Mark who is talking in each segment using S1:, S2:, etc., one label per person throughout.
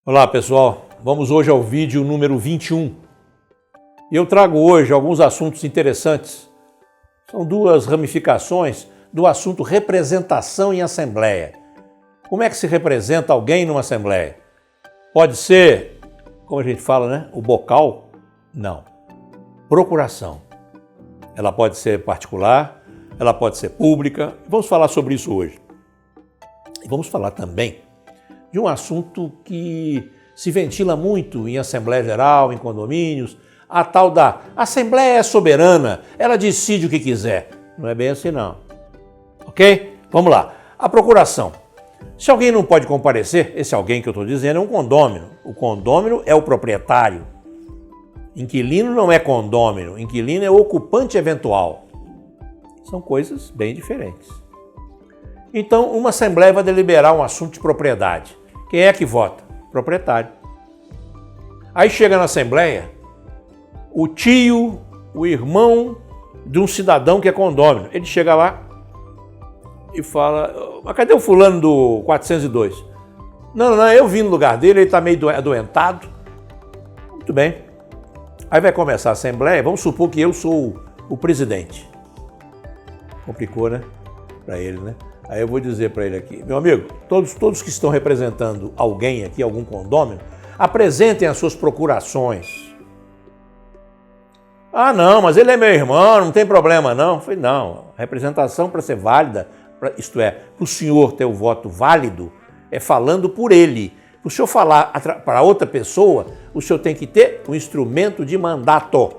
S1: Olá pessoal, vamos hoje ao vídeo número 21 e eu trago hoje alguns assuntos interessantes. São duas ramificações do assunto representação em assembleia. Como é que se representa alguém numa assembleia? Pode ser, como a gente fala, né? O bocal? Não. Procuração. Ela pode ser particular, ela pode ser pública. Vamos falar sobre isso hoje. E vamos falar também de um assunto que se ventila muito em Assembleia Geral, em condomínios, a tal da Assembleia é soberana, ela decide o que quiser. Não é bem assim não. Ok? Vamos lá. A procuração. Se alguém não pode comparecer, esse alguém que eu estou dizendo é um condômino. O condômino é o proprietário. Inquilino não é condômino, inquilino é ocupante eventual. São coisas bem diferentes. Então, uma assembleia vai deliberar um assunto de propriedade. Quem é que vota? Proprietário. Aí chega na assembleia o tio, o irmão de um cidadão que é condômino. Ele chega lá e fala, mas cadê o fulano do 402? Não, eu vim no lugar dele, ele está meio adoentado. Muito bem. Aí vai começar a assembleia, vamos supor que eu sou o presidente. Complicou, né? Para ele, né? Aí eu vou dizer para ele aqui, meu amigo, todos que estão representando alguém aqui, algum condômino, apresentem as suas procurações. Ah, não, mas ele é meu irmão, não tem problema não. Eu falei, não, a representação para ser válida, isto é, para o senhor ter o voto válido, é falando por ele. Para o senhor falar para outra pessoa, o senhor tem que ter um instrumento de mandato,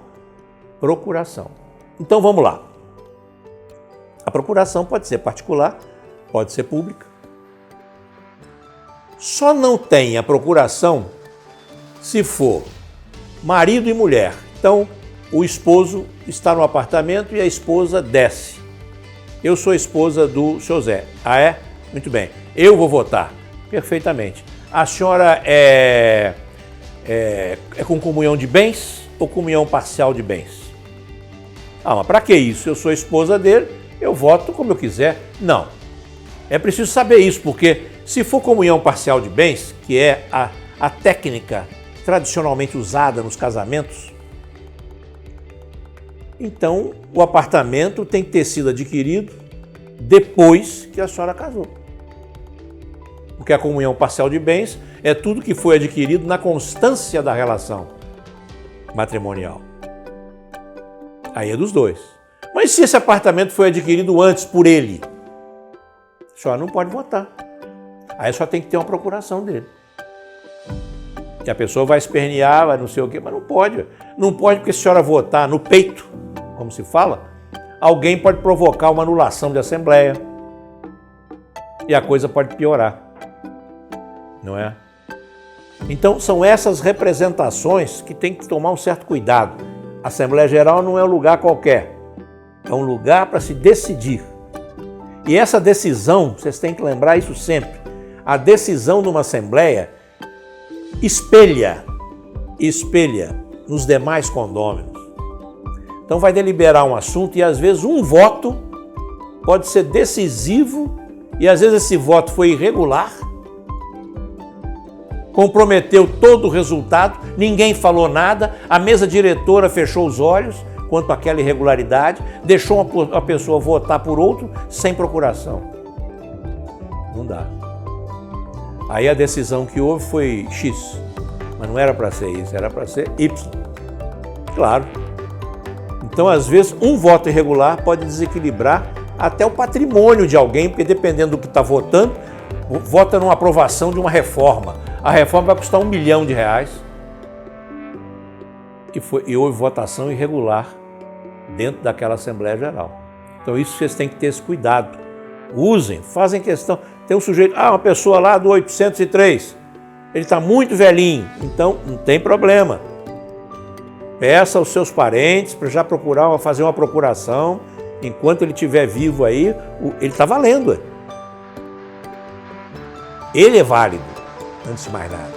S1: procuração. Então vamos lá. A procuração pode ser particular, pode ser pública. Só não tem a procuração se for marido e mulher. Então, o esposo está no apartamento e a esposa desce. Eu sou a esposa do seu Zé. Ah, é? Muito bem. Eu vou votar. Perfeitamente. A senhora é com comunhão de bens ou comunhão parcial de bens? Ah, mas para que isso? Eu sou a esposa dele, eu voto como eu quiser. Não. É preciso saber isso, porque se for comunhão parcial de bens, que é a técnica tradicionalmente usada nos casamentos, então o apartamento tem que ter sido adquirido depois que a senhora casou. Porque a comunhão parcial de bens é tudo que foi adquirido na constância da relação matrimonial. Aí é dos dois. Mas se esse apartamento foi adquirido antes por ele, a senhora não pode votar. Aí só tem que ter uma procuração dele. E a pessoa vai espernear, vai não sei o quê, mas não pode. Não pode porque se a senhora votar no peito, como se fala, alguém pode provocar uma anulação de assembleia. E a coisa pode piorar. Não é? Então são essas representações que tem que tomar um certo cuidado. A Assembleia Geral não é um lugar qualquer. É um lugar para se decidir. E essa decisão, vocês têm que lembrar isso sempre, a decisão de uma Assembleia espelha nos demais condôminos. Então vai deliberar um assunto e às vezes um voto pode ser decisivo e às vezes esse voto foi irregular, comprometeu todo o resultado, ninguém falou nada, a mesa diretora fechou os olhos quanto àquela irregularidade, deixou a pessoa votar por outro sem procuração. Não dá. Aí a decisão que houve foi X, mas não era para ser isso, era para ser Y. Claro. Então, às vezes, um voto irregular pode desequilibrar até o patrimônio de alguém, porque dependendo do que está votando, vota numa aprovação de uma reforma. A reforma vai custar R$1 milhão e houve votação irregular dentro daquela Assembleia Geral. Então isso vocês têm que ter esse cuidado. Usem, fazem questão. Tem um sujeito, uma pessoa lá do 803, ele está muito velhinho, então não tem problema. Peça aos seus parentes para já fazer uma procuração, enquanto ele estiver vivo aí, ele está valendo. Ele é válido, antes de mais nada.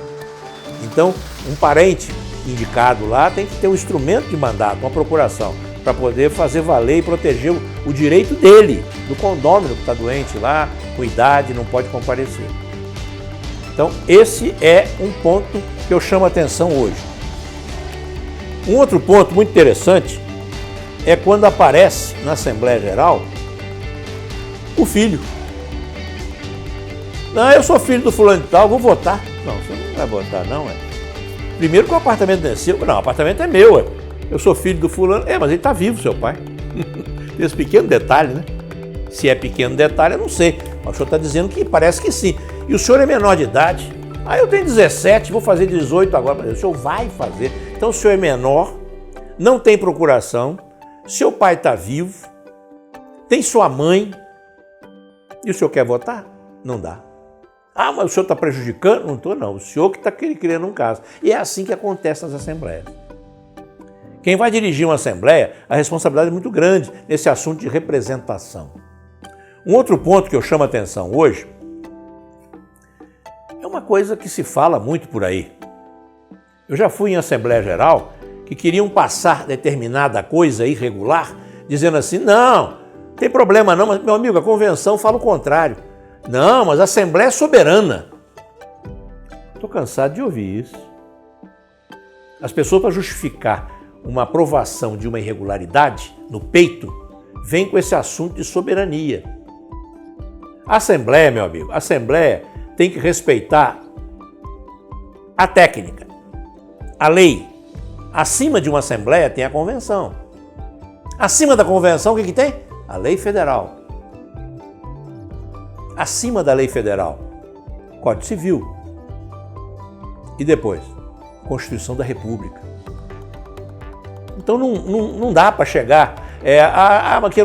S1: Então, um parente indicado lá tem que ter um instrumento de mandato, uma procuração, para poder fazer valer e proteger o direito dele, do condômino que está doente lá, com idade, não pode comparecer. Então, esse é um ponto que eu chamo a atenção hoje. Um outro ponto muito interessante é quando aparece na Assembleia Geral o filho. Não, eu sou filho do fulano de tal, vou votar. Não, você não vai votar, não, é? Primeiro que o apartamento não é seu. Não, o apartamento é meu, é. Eu sou filho do fulano. É, mas ele está vivo, seu pai. Tem esse pequeno detalhe, né? Se é pequeno detalhe, eu não sei. Mas o senhor está dizendo que parece que sim. E o senhor é menor de idade. Ah, eu tenho 17, vou fazer 18 agora. Mas o senhor vai fazer. Então o senhor é menor, não tem procuração, seu pai está vivo, tem sua mãe, e o senhor quer votar? Não dá. Ah, mas o senhor está prejudicando? Não estou, não. O senhor que está criando um caso. E é assim que acontece nas assembleias. Quem vai dirigir uma assembleia, a responsabilidade é muito grande nesse assunto de representação. Um outro ponto que eu chamo a atenção hoje é uma coisa que se fala muito por aí. Eu já fui em Assembleia Geral que queriam passar determinada coisa irregular, dizendo assim, não tem problema não, mas meu amigo, a convenção fala o contrário. Não, mas a Assembleia é soberana. Estou cansado de ouvir isso. As pessoas, para justificar uma aprovação de uma irregularidade no peito, vêm com esse assunto de soberania. A Assembleia, meu amigo, a Assembleia tem que respeitar a técnica, a lei. Acima de uma Assembleia tem a Convenção. Acima da Convenção, o que tem? A Lei Federal. Acima da Lei Federal, Código Civil. E depois, Constituição da República. Então não dá para chegar,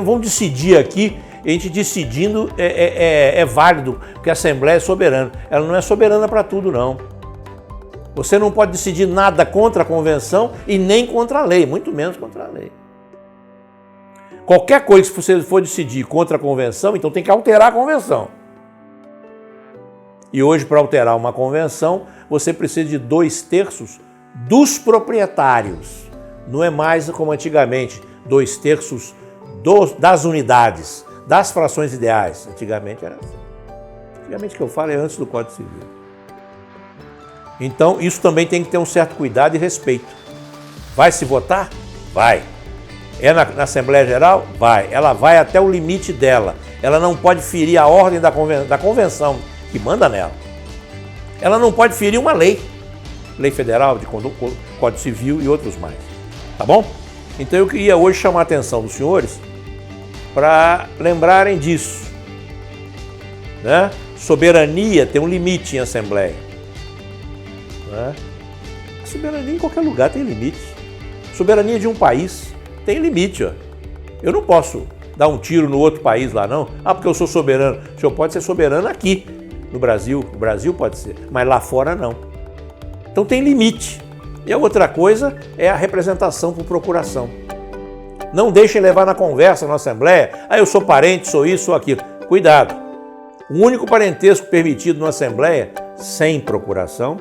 S1: vamos decidir aqui, a gente decidindo é válido, porque a Assembleia é soberana. Ela não é soberana para tudo, não. Você não pode decidir nada contra a Convenção e nem contra a lei, muito menos contra a lei. Qualquer coisa que você for decidir contra a Convenção, então tem que alterar a Convenção. E hoje, para alterar uma convenção, você precisa de 2/3 dos proprietários. Não é mais como antigamente, 2/3 das unidades, das frações ideais. Antigamente era assim. Antigamente que eu falo é antes do Código Civil. Então, isso também tem que ter um certo cuidado e respeito. Vai se votar? Vai. É na Assembleia Geral? Vai. Ela vai até o limite dela. Ela não pode ferir a ordem da convenção que manda nela. Ela não pode ferir uma lei. Lei Federal, de Código Civil e outros mais. Tá bom? Então eu queria hoje chamar a atenção dos senhores para lembrarem disso. Né? Soberania tem um limite em Assembleia. Né? A soberania em qualquer lugar tem limite. Soberania de um país tem limite. Ó. Eu não posso dar um tiro no outro país lá, não. Ah, porque eu sou soberano. O senhor pode ser soberano aqui, no Brasil. O Brasil pode ser, mas lá fora não. Então tem limite. E a outra coisa é a representação por procuração. Não deixem levar na conversa na Assembleia. Ah, eu sou parente, sou isso, sou aquilo. Cuidado. O único parentesco permitido na Assembleia, sem procuração,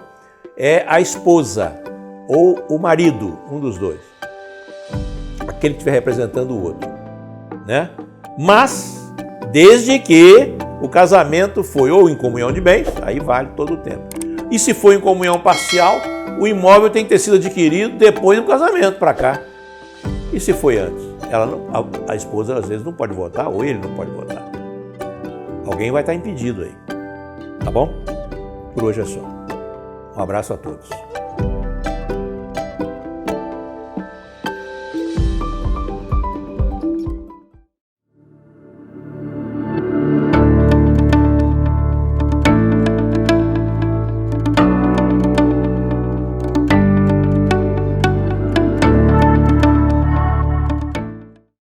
S1: é a esposa ou o marido, um dos dois. Aquele que estiver representando o outro. Né? Mas, desde que o casamento foi ou em comunhão de bens, aí vale todo o tempo. E se for em comunhão parcial, o imóvel tem que ter sido adquirido depois do casamento para cá. E se foi antes? A esposa às vezes não pode votar ou ele não pode votar. Alguém vai estar impedido aí. Tá bom? Por hoje é só. Um abraço a todos.